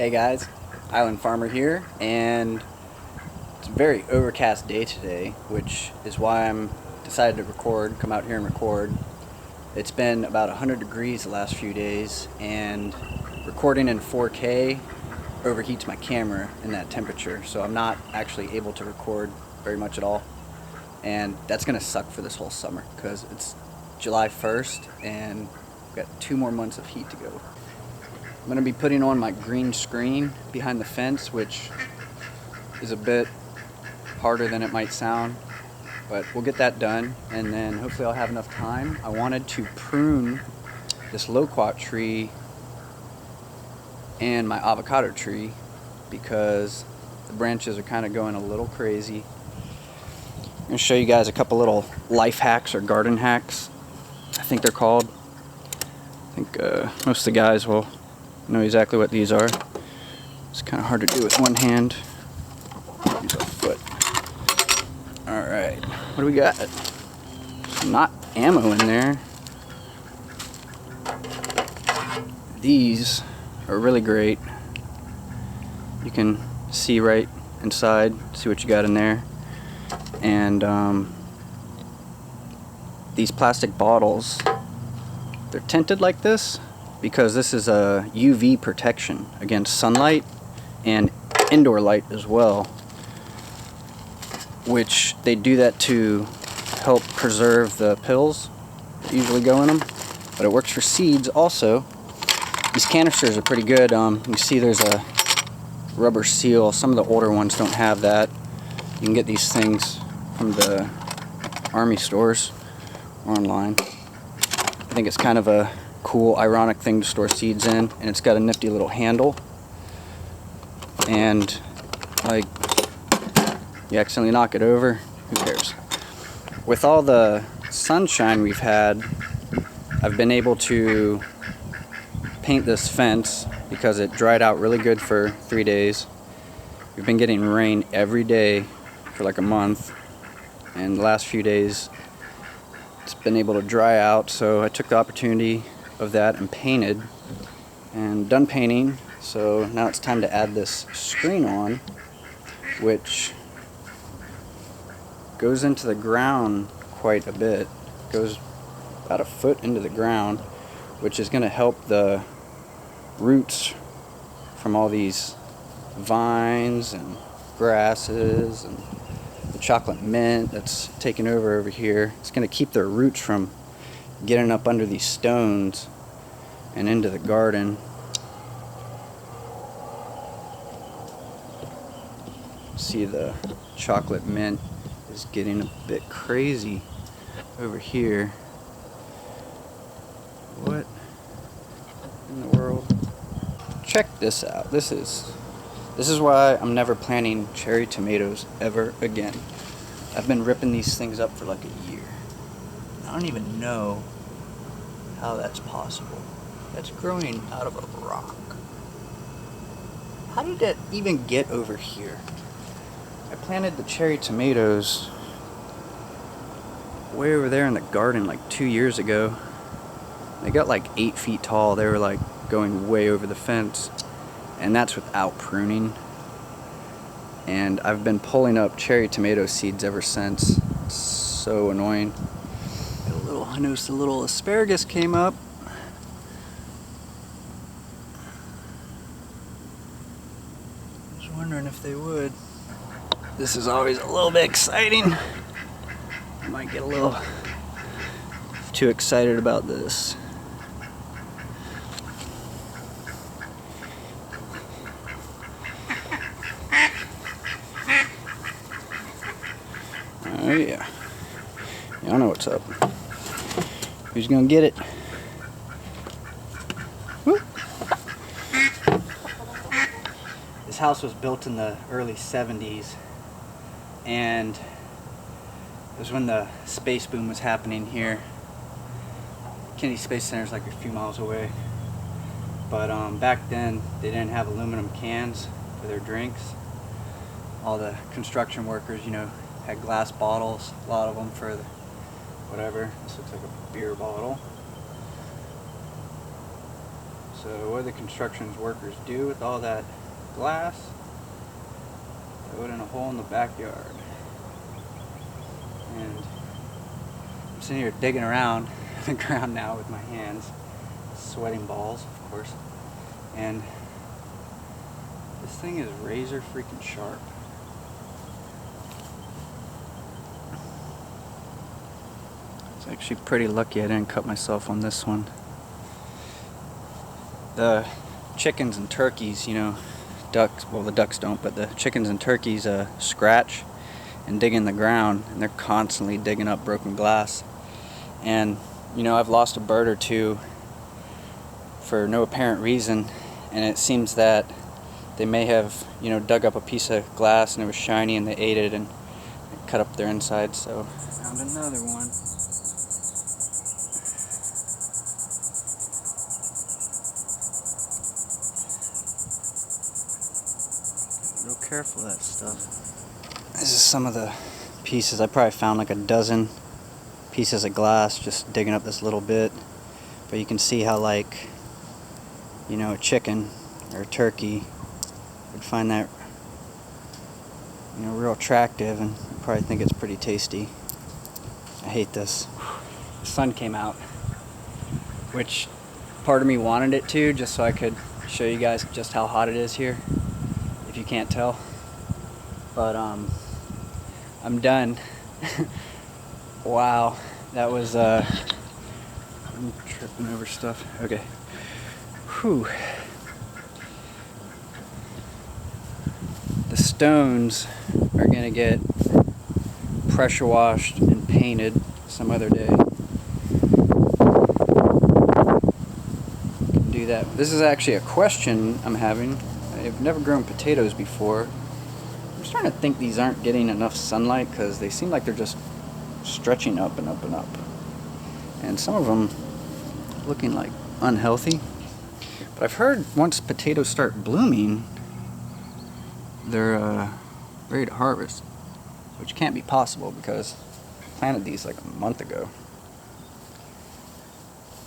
Hey guys, Island Farmer here, and it's a very overcast day today, which is why I'm decided to come out here and record. It's been about 100 degrees the last few days, and recording in 4K overheats my camera in that temperature, so I'm not actually able to record very much at all. And that's gonna suck for this whole summer because it's July 1st and we've got 2 more months of heat to go. I'm going to be putting on my green screen behind the fence, which is a bit harder than it might sound, but we'll get that done, and then hopefully I'll have enough time. I wanted to prune this loquat tree and my avocado tree because the branches are kind of going a little crazy. I'm going to show you guys a couple little life hacks or garden hacks, I think they're called. I think most of the guys will know exactly what these are. It's kind of hard to do with one hand. Use a foot. Alright, what do we got? Some not ammo in there. These are really great. You can see right inside, see what you got in there. And these plastic bottles, they're tinted like this because this is a UV protection against sunlight and indoor light as well, which they do that to help preserve the pills that usually go in them, but it works for seeds also. These canisters are pretty good. You see there's a rubber seal. Some of the older ones don't have that. You can get these things from the army stores or online. I think it's kind of a cool, ironic thing to store seeds in, and it's got a nifty little handle, and like, you accidentally knock it over, who cares? With all the sunshine we've had, I've been able to paint this fence because it dried out really good for 3 days. We've been getting rain every day for like a month, and the last few days it's been able to dry out, so I took the opportunity of that and painted, and done painting. So now it's time to add this screen on, which goes into the ground quite a bit. Goes about a foot into the ground, which is going to help the roots from all these vines and grasses and the chocolate mint that's taken over here. It's going to keep their roots from getting up under these stones and into the garden. See, the chocolate mint is getting a bit crazy over here. What in the world? Check this out. This is why I'm never planting cherry tomatoes ever again. I've been ripping these things up for like a year. I don't even know how that's possible. That's growing out of a rock. How did that even get over here? I planted the cherry tomatoes way over there in the garden like 2 years ago. They got like 8 feet tall. They were like going way over the fence, and that's without pruning. And I've been pulling up cherry tomato seeds ever since. It's so annoying. I noticed a little asparagus came up. I was wondering if they would. This is always a little bit exciting. I might get a little too excited about this. Oh yeah. Y'all know what's up. Who's gonna get it? Woo. This house was built in the early 70s, and it was when the space boom was happening here. Kennedy Space Center is like a few miles away, but back then they didn't have aluminum cans for their drinks. All the construction workers, you know, had glass bottles, a lot of them for the whatever. This looks like a beer bottle. So what do the construction workers do with all that glass? Throw it in a hole in the backyard. And I'm sitting here digging around the ground now with my hands, sweating balls, of course. And this thing is razor freaking sharp. It's actually pretty lucky I didn't cut myself on this one. The chickens and turkeys, you know, ducks, well the ducks don't, but the chickens and turkeys scratch and dig in the ground, and they're constantly digging up broken glass. And you know, I've lost a bird or two for no apparent reason, and it seems that they may have, you know, dug up a piece of glass and it was shiny and they ate it and it cut up their insides. So found another one. Real careful of that stuff. This is some of the pieces. I probably found like a dozen pieces of glass just digging up this little bit. But you can see how, like, you know, a chicken or a turkey would find that, you know, real attractive and probably think it's pretty tasty. I hate this. The sun came out, which part of me wanted it to, just so I could show you guys just how hot it is here, if you can't tell. But I'm done. Wow, that was I'm tripping over stuff. Okay. Whew. The stones are gonna get pressure washed and painted some other day. Can do that. This is actually a question I'm having. I've never grown potatoes before. I'm starting to think these aren't getting enough sunlight because they seem like they're just stretching up and up and up. And some of them looking like unhealthy. But I've heard once potatoes start blooming, they're ready to harvest, which can't be possible because I planted these like a month ago.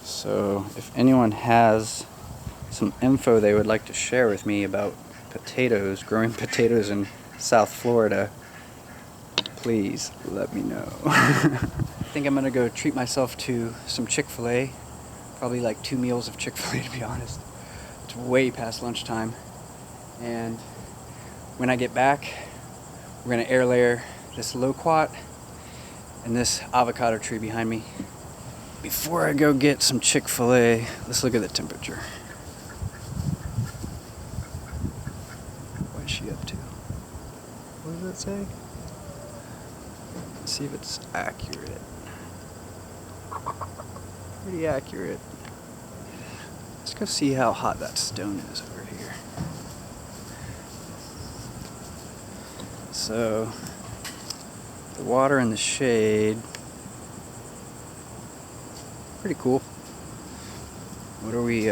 So if anyone has some info they would like to share with me about potatoes, growing potatoes in South Florida, please let me know. I think I'm gonna go treat myself to some Chick-fil-A. Probably like 2 meals of Chick-fil-A, to be honest. It's way past lunchtime. And when I get back, we're gonna air layer this loquat and this avocado tree behind me. Before I go get some Chick-fil-A, let's look at the temperature. What is she up to? What does it say? Let's see if it's accurate. Pretty accurate. Let's go see how hot that stone is over here. So, the water in the shade, pretty cool. What are we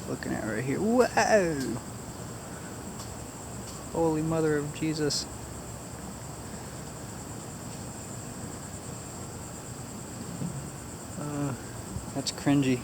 looking at right here? Whoa! Holy Mother of Jesus. That's cringy.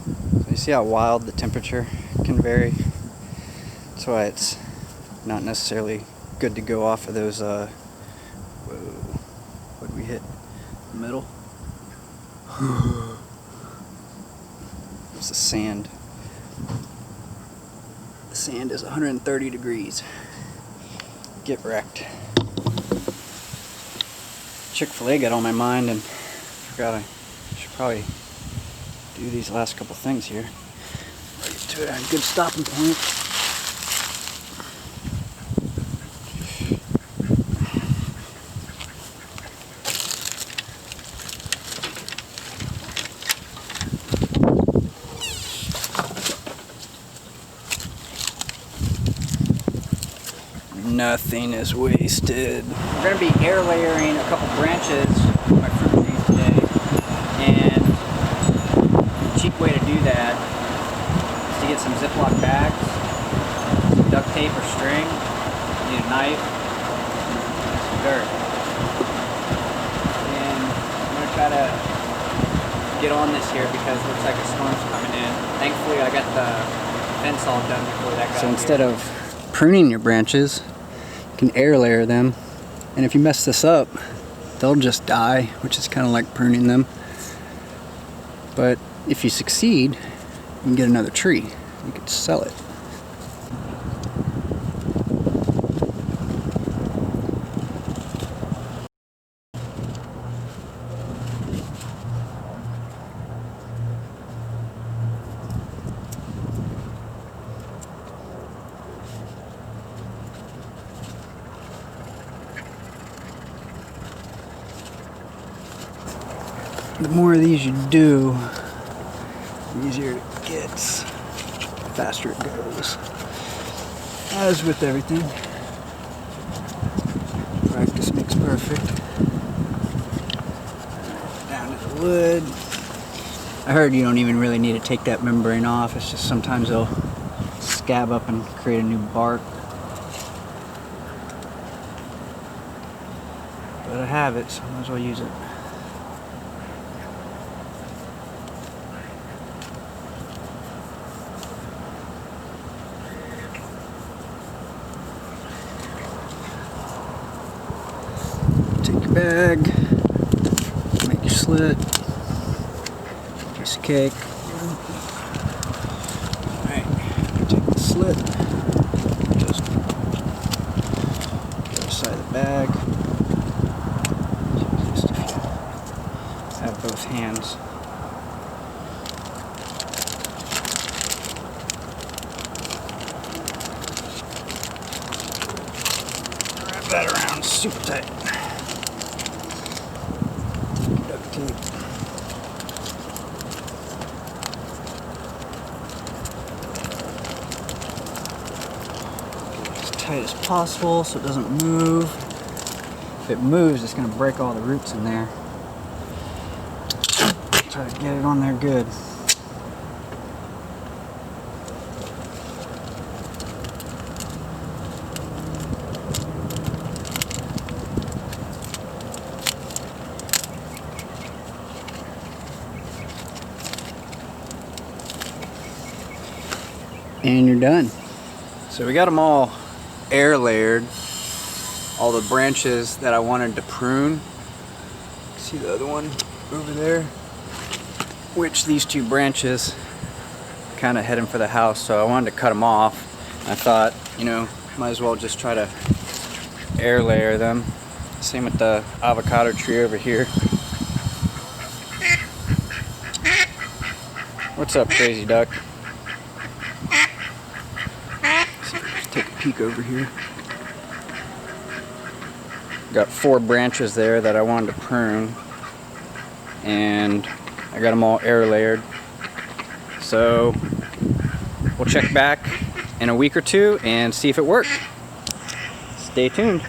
So you see how wild the temperature can vary? That's why it's not necessarily good to go off of those, whoa, what did we hit? The middle? It's the sand. The sand is 130 degrees. Get wrecked. Chick-fil-A got on my mind and forgot I should probably do these last couple things here. I'll get to a good stopping point. Nothing is wasted. We're going to be air layering a couple branches of my fruit trees today, and a cheap way to do that is to get some Ziploc bags, some duct tape or string, you need a knife, and some dirt. And I'm going to try to get on this here because it looks like a storm's coming in. Thankfully, I got the fence all done before that got So instead of pruning your branches, you can air layer them. And if you mess this up, they'll just die, which is kind of like pruning them. But if you succeed, you can get another tree. You could sell it. The more of these you do, the easier it gets, the faster it goes. As with everything, practice makes perfect. Down to the wood. I heard you don't even really need to take that membrane off, it's just sometimes they'll scab up and create a new bark. But I have it, so I might as well use it. Take your bag, make your slit, piece of cake. Alright, take the slit, just the other side of the bag. Just if you have both hands. Wrap that around super tight. Duct tape. As tight as possible so it doesn't move. If it moves, it's going to break all the roots in there. Try to get it on there good. And you're done. So we got them all air layered, all the branches that I wanted to prune. See the other one over there? Which these two branches kind of heading for the house, so I wanted to cut them off. I thought, you know, might as well just try to air layer them. Same with the avocado tree over here. What's up, crazy duck? Take a peek over here. Got 4 branches there that I wanted to prune, and I got them all air layered. So we'll check back in a week or two and see if it worked. Stay tuned.